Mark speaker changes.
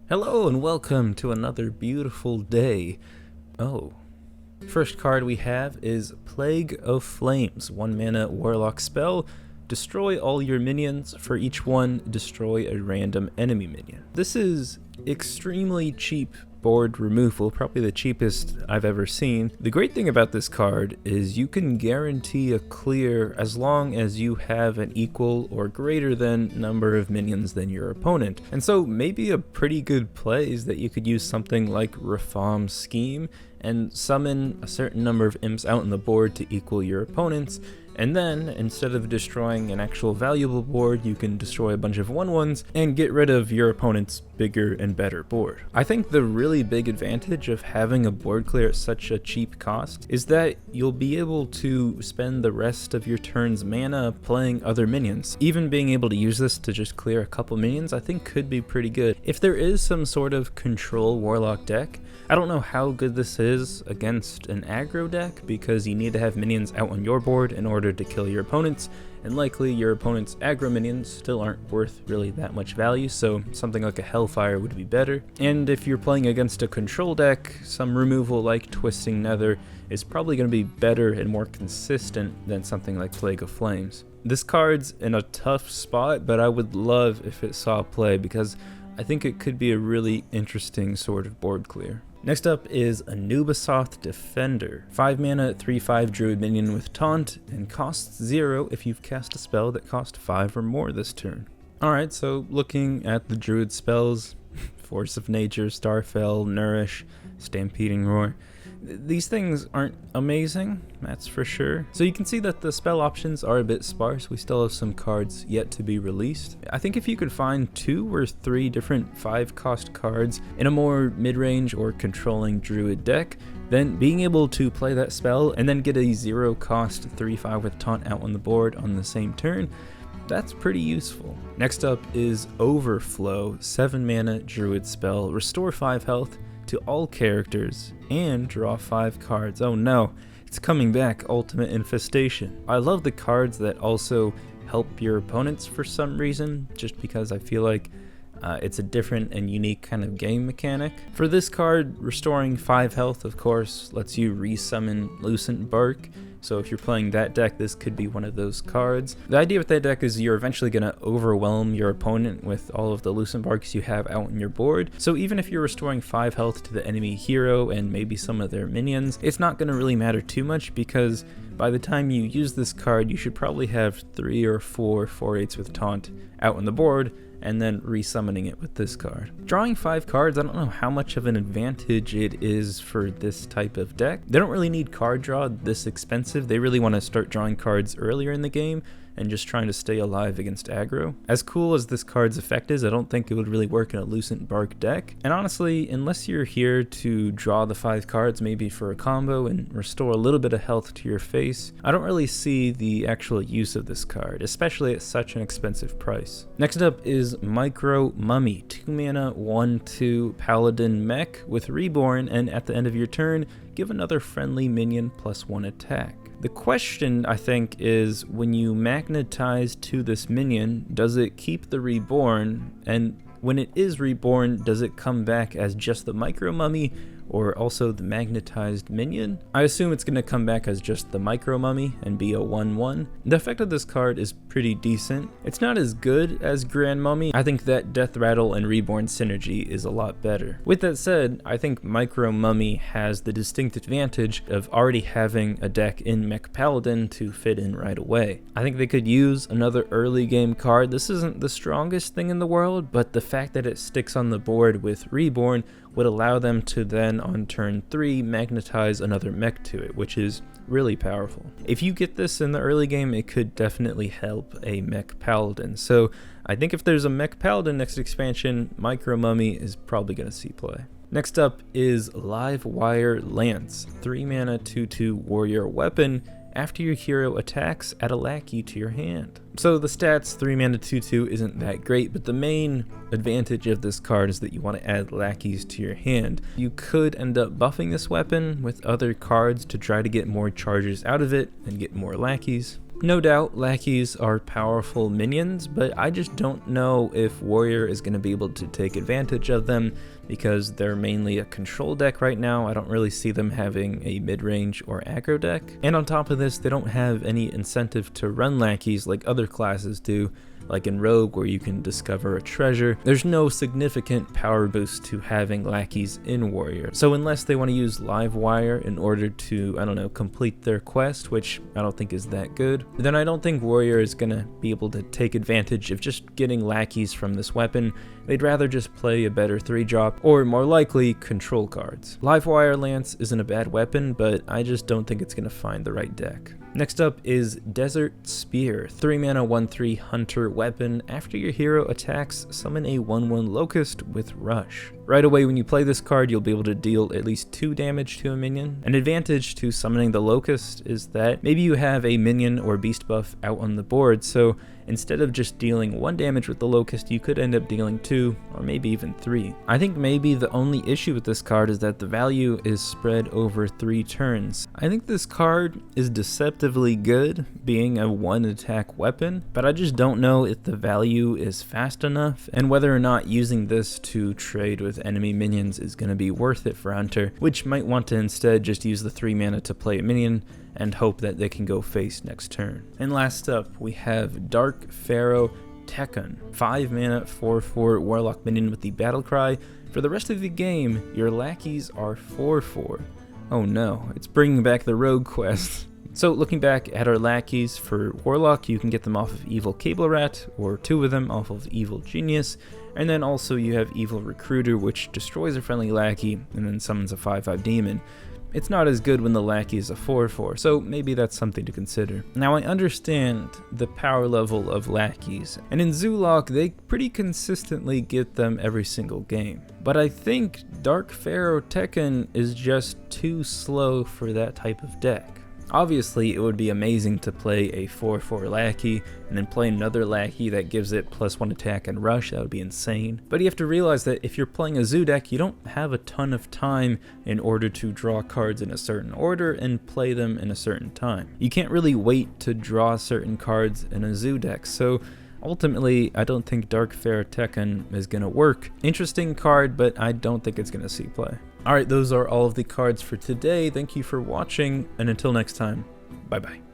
Speaker 1: Hello and welcome to another beautiful day. Oh, first card we have is Plague of Flames, 1 mana warlock spell. Destroy all your minions. For each one, destroy a random enemy minion. This is extremely cheap board removal, probably the cheapest I've ever seen. The great thing about this card is you can guarantee a clear as long as you have an equal or greater than number of minions than your opponent. And so maybe a pretty good play is that you could use something like Reform Scheme and summon a certain number of imps out on the board to equal your opponent's. And then, instead of destroying an actual valuable board, you can destroy a bunch of 1/1s and get rid of your opponent's bigger and better board. I think the really big advantage of having a board clear at such a cheap cost is that you'll be able to spend the rest of your turn's mana playing other minions. Even being able to use this to just clear a couple minions I think could be pretty good. If there is some sort of control warlock deck, I don't know how good this is against an aggro deck because you need to have minions out on your board in order to kill your opponents, and likely your opponent's aggro minions still aren't worth really that much value, so something like a Hellfire would be better. And if you're playing against a control deck, some removal like Twisting Nether is probably going to be better and more consistent than something like Plague of Flames. This card's in a tough spot, but I would love if it saw play because I think it could be a really interesting sort of board clear. Next up is Anubisoth Defender. 5 mana, 3/5 druid minion with taunt, and costs 0 if you've cast a spell that cost 5 or more this turn. Alright, so looking at the druid spells, Force of Nature, Starfell, Nourish, Stampeding Roar, these things aren't amazing, that's for sure. So you can see that the spell options are a bit sparse. We still have some cards yet to be released. I think if you could find 2 or 3 different 5-cost cards in a more mid-range or controlling druid deck, then being able to play that spell and then get a 0-cost 3/5 with taunt out on the board on the same turn, that's pretty useful. Next up is Overflow, 7 mana druid spell, restore 5 health to all characters and draw 5 cards. Oh no, it's coming back, Ultimate Infestation. I love the cards that also help your opponents for some reason, just because I feel like it's a different and unique kind of game mechanic. For this card, restoring 5 health, of course, lets you resummon Lucent Bark. So if you're playing that deck, this could be one of those cards. The idea with that deck is you're eventually going to overwhelm your opponent with all of the Lucent Barks you have out on your board. So even if you're restoring 5 health to the enemy hero and maybe some of their minions, it's not going to really matter too much because by the time you use this card, you should probably have 3 or 4 4/8s with taunt out on the board, and then resummoning it with this card. Drawing 5 cards, I don't know how much of an advantage it is for this type of deck. They don't really need card draw this expensive. They really want to start drawing cards earlier in the game and just trying to stay alive against aggro. As cool as this card's effect is, I don't think it would really work in a Lucent Bark deck. And honestly, unless you're here to draw the 5 cards maybe for a combo and restore a little bit of health to your face, I don't really see the actual use of this card, especially at such an expensive price. Next up is Micro Mummy, 2 mana, 1/2 Paladin mech with Reborn, and at the end of your turn, give another friendly minion +1 attack. The question, I think, is when you magnetize to this minion, does it keep the Reborn? And when it is reborn, does it come back as just the Micro Mummy or also the magnetized minion? I assume it's going to come back as just the Micro Mummy and be a 1/1. The effect of this card is pretty decent. It's not as good as Grand Mummy. I think that Death Rattle and Reborn synergy is a lot better. With that said, I think Micro Mummy has the distinct advantage of already having a deck in Mech Paladin to fit in right away. I think they could use another early game card. This isn't the strongest thing in the world, but the fact that it sticks on the board with Reborn would allow them to then on turn 3 magnetize another mech to it, which is really powerful. If you get this in the early game, it could definitely help a Mech Paladin. So I think if there's a Mech Paladin next expansion, Micro Mummy is probably going to see play. Next up is Live Wire Lance, 3 mana, 2/2 warrior weapon. After your hero attacks, add a lackey to your hand. So the stats 3 mana 2/2 isn't that great, but the main advantage of this card is that you want to add lackeys to your hand. You could end up buffing this weapon with other cards to try to get more charges out of it and get more lackeys. No doubt, lackeys are powerful minions, but I just don't know if Warrior is going to be able to take advantage of them because they're mainly a control deck right now. I don't really see them having a mid-range or aggro deck. And on top of this, they don't have any incentive to run lackeys like other classes do, like in Rogue where you can discover a treasure. There's no significant power boost to having lackeys in Warrior. So unless they want to use Livewire in order to, I don't know, complete their quest, which I don't think is that good, then I don't think Warrior is gonna be able to take advantage of just getting lackeys from this weapon. They'd rather just play a better 3-drop, or more likely, control cards. Livewire Lance isn't a bad weapon, but I just don't think it's gonna find the right deck. Next up is Desert Spear, 3 mana 1/3 hunter weapon. After your hero attacks, summon a 1/1 locust with rush. Right away when you play this card, you'll be able to deal at least 2 damage to a minion. An advantage to summoning the locust is that maybe you have a minion or beast buff out on the board, so instead of just dealing 1 damage with the locust, you could end up dealing 2 or maybe even 3. I think maybe the only issue with this card is that the value is spread over 3 turns. I think this card is deceptively good, being a 1-attack weapon, but I just don't know if the value is fast enough and whether or not using this to trade with enemy minions is going to be worth it for Hunter, which might want to instead just use the 3 mana to play a minion and hope that they can go face next turn. And last up, we have Dark Pharaoh Tekun, 5 mana 4/4 Warlock minion with the battle cry. For the rest of the game, your lackeys are 4/4. Oh no, it's bringing back the Rogue quest. So looking back at our lackeys, for Warlock you can get them off of Evil Cable Rat, or 2 of them off of Evil Genius, and then also you have Evil Recruiter, which destroys a friendly lackey and then summons a 5/5 demon. It's not as good when the lackey is a 4/4, so maybe that's something to consider. Now I understand the power level of lackeys, and in Zoolock they pretty consistently get them every single game. But I think Dark Pharaoh Tekun is just too slow for that type of deck. Obviously, it would be amazing to play a 4/4 lackey and then play another lackey that gives it +1 attack and rush. That would be insane. But you have to realize that if you're playing a zoo deck, you don't have a ton of time in order to draw cards in a certain order and play them in a certain time. You can't really wait to draw certain cards in a zoo deck, so ultimately, I don't think Dark Pharaoh Tekun is going to work. Interesting card, but I don't think it's going to see play. Alright, those are all of the cards for today. Thank you for watching, and until next time, bye-bye.